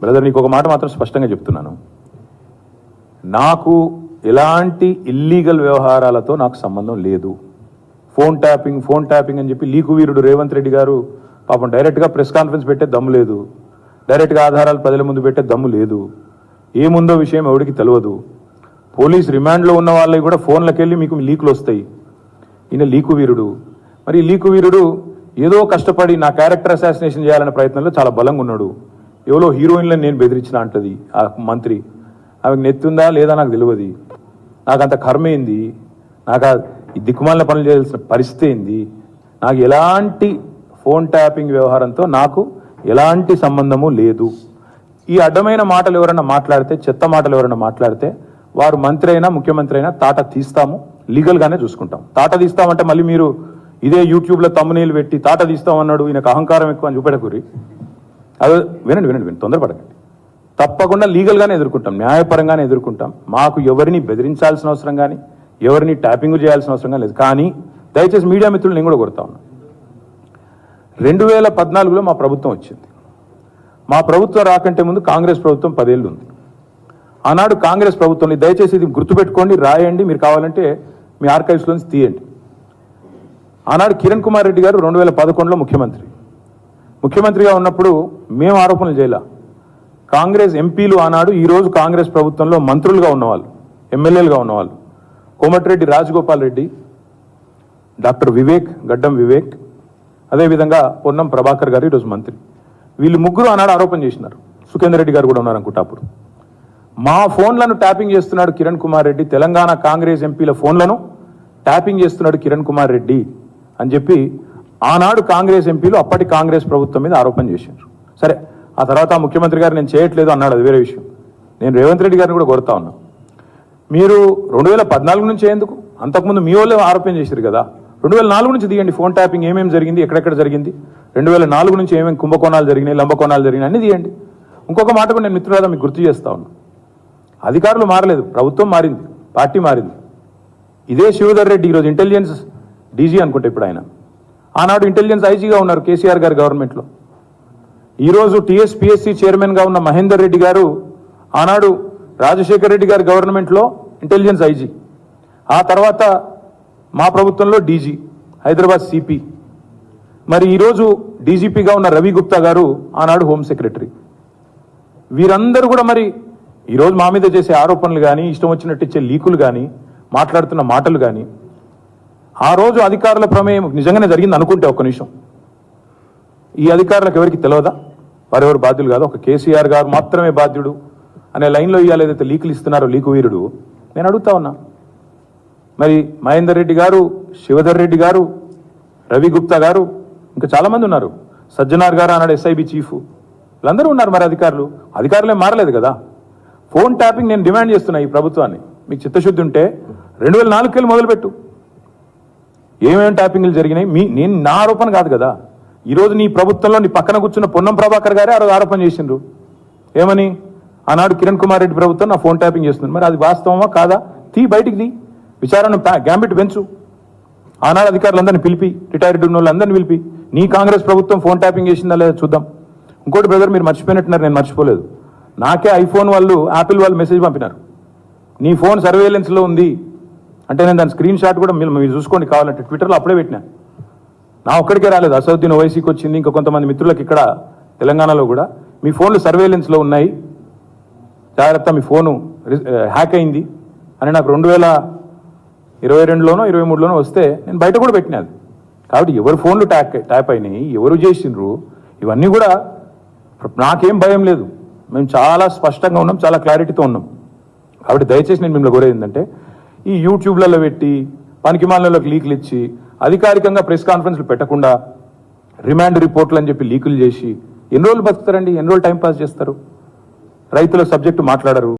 Brother, నీకు ఒక మాట మాత్రం స్పష్టంగా చెప్తున్నాను. నాకు ఎలాంటి ఇల్లీగల్ వ్యవహారాలతో నాకు సంబంధం లేదు. ఫోన్ ట్యాపింగ్ అని చెప్పి లీకు వీరుడు రేవంత్ రెడ్డి గారు పాపం డైరెక్ట్గా ప్రెస్ కాన్ఫరెన్స్ పెట్టే దమ్ము లేదు, డైరెక్ట్గా ఆధారాలు ప్రజల ముందు పెట్టే దమ్ము లేదు. ఏముందో విషయం ఎవరికి తెలియదు. పోలీస్ రిమాండ్లో ఉన్న వాళ్ళకి కూడా ఫోన్లకు వెళ్ళి మీకు లీకులు వస్తాయి. ఈయన లీకు వీరుడు. మరి ఈ లీకు వీరుడు ఏదో కష్టపడి నా క్యారెక్టర్ అసాసినేషన్ చేయాలనే ప్రయత్నంలో చాలా బలంగా ఉన్నాడు. ఎవరో హీరోయిన్లను నేను బెదిరించిన అంటది ఆ మంత్రి. ఆమెకు నెత్తుందా లేదా నాకు తెలియదు. నాకంత కర్మ ఏంది, నాకు ఈ దిక్కుమాలిన పనులు చేయాల్సిన పరిస్థితి ఏంది. నాకు ఎలాంటి ఫోన్ ట్యాపింగ్ వ్యవహారంతో నాకు ఎలాంటి సంబంధము లేదు. ఈ అడ్డమైన మాటలు ఎవరైనా మాట్లాడితే, చెత్త మాటలు ఎవరైనా మాట్లాడితే వారు మంత్రి అయినా ముఖ్యమంత్రి అయినా తాట తీస్తాము, లీగల్గానే చూసుకుంటాం. తాట తీస్తామంటే మళ్ళీ మీరు ఇదే యూట్యూబ్లో తమ్మునీళ్ళు పెట్టి తాట తీస్తామన్నాడు ఈయనకు అహంకారం ఎక్కువ అని చూపెడకూరి. అదే వినండి, తొందరపడకండి. తప్పకుండా లీగల్గానే ఎదుర్కొంటాం, న్యాయపరంగానే ఎదుర్కొంటాం. మాకు ఎవరిని బెదిరించాల్సిన అవసరం కానీ ఎవరిని ట్యాపింగ్ చేయాల్సిన అవసరం కానీ లేదు. కానీ దయచేసి మీడియా మిత్రులు నేను కూడా కొడతా ఉన్నా. 2014లో మా ప్రభుత్వం వచ్చింది. మా ప్రభుత్వం రాకంటే ముందు కాంగ్రెస్ ప్రభుత్వం 10 ఏళ్ళు ఉంది. ఆనాడు కాంగ్రెస్ ప్రభుత్వంలో దయచేసి ఇది గుర్తుపెట్టుకోండి, రాయండి, మీరు కావాలంటే మీ ఆర్కైవ్స్లోంచి తీయండి. ఆనాడు కిరణ్ కుమార్ రెడ్డి గారు 2011లో ముఖ్యమంత్రిగా ఉన్నప్పుడు మేము ఆరోపణలు చేయాల. కాంగ్రెస్ ఎంపీలు ఆనాడు ఈరోజు కాంగ్రెస్ ప్రభుత్వంలో మంత్రులుగా ఉన్నవాళ్ళు, ఎమ్మెల్యేలుగా ఉన్నవాళ్ళు, కోమటిరెడ్డి రాజగోపాల్ రెడ్డి, డాక్టర్ వివేక్, గడ్డం వివేక్, అదేవిధంగా పొన్నం ప్రభాకర్ గారు ఈరోజు మంత్రి. వీళ్ళు ముగ్గురు ఆనాడు ఆరోపణ చేసినారు. సుఖేందర్ రెడ్డి గారు కూడా ఉన్నారు అనుకుంటా. అప్పుడు మా ఫోన్లను ట్యాపింగ్ చేస్తున్నాడు కిరణ్ కుమార్ రెడ్డి, తెలంగాణ కాంగ్రెస్ ఎంపీల ఫోన్లను ట్యాపింగ్ చేస్తున్నాడు కిరణ్ కుమార్ రెడ్డి అని చెప్పి ఆనాడు కాంగ్రెస్ ఎంపీలు అప్పటి కాంగ్రెస్ ప్రభుత్వం మీద ఆరోపణ చేశారు. సరే, ఆ తర్వాత ముఖ్యమంత్రి గారు నేను చేయట్లేదు అన్నాడు, అది వేరే విషయం. నేను రేవంత్ రెడ్డి గారిని కూడా కోరుతా ఉన్నా, మీరు 2014 నుంచి ఎందుకు, అంతకుముందు మీ వాళ్ళే ఆరోపణ చేశారు కదా, 2004 నుంచి తీయండి. ఫోన్ ట్యాపింగ్ ఏమేమి జరిగింది, ఎక్కడెక్కడ జరిగింది, 2004 నుంచి ఏమేమి కుంభకోణాలు జరిగినాయి, లంబకోణాలు జరిగినాయి అన్ని తీయండి. ఇంకొక మాట కూడా నేను మిత్రులారా మీకు గుర్తు చేస్తా ఉన్నా. అధికారులు మారలేదు, ప్రభుత్వం మారింది, పార్టీ మారింది. ఇదే శివధర్ రెడ్డి ఈరోజు ఇంటెలిజెన్స్ డీజీ అనుకుంటే ఇప్పుడు ఆయన, ఆనాడు ఇంటెలిజెన్స్ ఐజీగా ఉన్నారు కేసీఆర్ గారి గవర్నమెంట్లో. ఈరోజు టీఎస్పీఎస్సీ చైర్మన్గా ఉన్న మహేందర్ రెడ్డి గారు ఆనాడు రాజశేఖర్ రెడ్డి గారి గవర్నమెంట్లో ఇంటెలిజెన్స్ ఐజీ, ఆ తర్వాత మా ప్రభుత్వంలో డీజీ, హైదరాబాద్ సిపి. మరి ఈరోజు డీజీపీగా ఉన్న రవి గుప్తా గారు ఆనాడు హోమ్ సెక్రటరీ. వీరందరూ కూడా మరి ఈరోజు మా మీద చేసే ఆరోపణలు కానీ, ఇష్టం వచ్చినట్టు ఇచ్చే లీకులు కానీ, మాట్లాడుతున్న మాటలు కానీ, ఆ రోజు అధికారుల ప్రమేయం నిజంగానే జరిగింది అనుకుంటే ఒక్క నిమిషం, ఈ అధికారులకు ఎవరికి తెలియదా, వారెవరు బాధ్యులు కాదు, ఒక కేసీఆర్ గారు మాత్రమే బాధ్యుడు అనే లైన్లో ఇవాళ ఏదైతే లీకులు ఇస్తున్నారో లీకు వీరుడు, నేను అడుగుతా ఉన్నా. మరి మహేందర్ రెడ్డి గారు, శివధర్ రెడ్డి గారు, రవి గుప్తా గారు, ఇంకా చాలామంది ఉన్నారు, సజ్జనార్ గారు ఆనాడు ఎస్ఐబి చీఫ్, వీళ్ళందరూ ఉన్నారు. మరి అధికారులే మారలేదు కదా. ఫోన్ ట్యాపింగ్ నేను డిమాండ్ చేస్తున్నా ఈ ప్రభుత్వాన్ని, మీకు చిత్తశుద్ధి ఉంటే 2004 వెళ్ళి మొదలుపెట్టు, ఏమేమి ట్యాపింగ్లు జరిగినాయి. నేను నా ఆరోపణ కాదు కదా. ఈరోజు నీ ప్రభుత్వంలో నీ పక్కన కూర్చున్న పొన్నం ప్రభాకర్ గారే ఆ రోజు ఆరోపణ చేసిండ్రు. ఏమని, ఆనాడు కిరణ్ కుమార్ రెడ్డి ప్రభుత్వం నా ఫోన్ ట్యాపింగ్ చేస్తుంది. మరి అది వాస్తవమా కాదా, బయటికి తీ, విచారణ గ్యాంబిట్ పెంచు. ఆనాడు అధికారులందరినీ పిలిపి, రిటైర్డ్ ఉన్న వాళ్ళందరినీ పిలిపి, నీ కాంగ్రెస్ ప్రభుత్వం ఫోన్ ట్యాపింగ్ చేసిందా లేదా చూద్దాం. ఇంకోటి బ్రదర్, మీరు మర్చిపోయినట్టున్నారు, నేను మర్చిపోలేదు. నాకే ఐఫోన్ వాళ్ళు, యాపిల్ వాళ్ళు మెసేజ్ పంపినారు, నీ ఫోన్ సర్వేలెన్స్లో ఉంది అంటే. నేను దాని స్క్రీన్ షాట్ కూడా మీరు చూసుకోండి కావాలంటే, ట్విట్టర్లో అప్పుడే పెట్టినా. నా ఒక్కడికే రాలేదు, అసదుద్దీన్ ఓవైసీకి వచ్చింది, ఇంకా కొంతమంది మిత్రులకు ఇక్కడ తెలంగాణలో కూడా, మీ ఫోన్లు సర్వేలెన్స్లో ఉన్నాయి, జాగ్రత్త, మీ ఫోను హ్యాక్ అయింది అని నాకు 2022లోనో 2023లోనో వస్తే నేను బయట కూడా పెట్టినది. కాబట్టి ఎవరి ఫోన్లు ట్యాప్ అయినాయి, ఎవరు చేసిండ్రు, ఇవన్నీ కూడా నాకేం భయం లేదు. మేము చాలా స్పష్టంగా ఉన్నాం, చాలా క్లారిటీతో ఉన్నాం. కాబట్టి దయచేసి నేను మిమ్మల్ని కోరేది ఏంటంటే, ఈ యూట్యూబ్లలో పెట్టి పనికిమాలినలోకి లీకులు ఇచ్చి అధికారికంగా ప్రెస్ కాన్ఫరెన్స్లు పెట్టకుండా రిమాండ్ రిపోర్ట్లు అని చెప్పి లీకులు చేసి ఎన్ని రోజులు బతుకుతారండి, ఎన్ని రోజులు టైం పాస్ చేస్తారు. రైతుల సబ్జెక్టు మాట్లాడరు,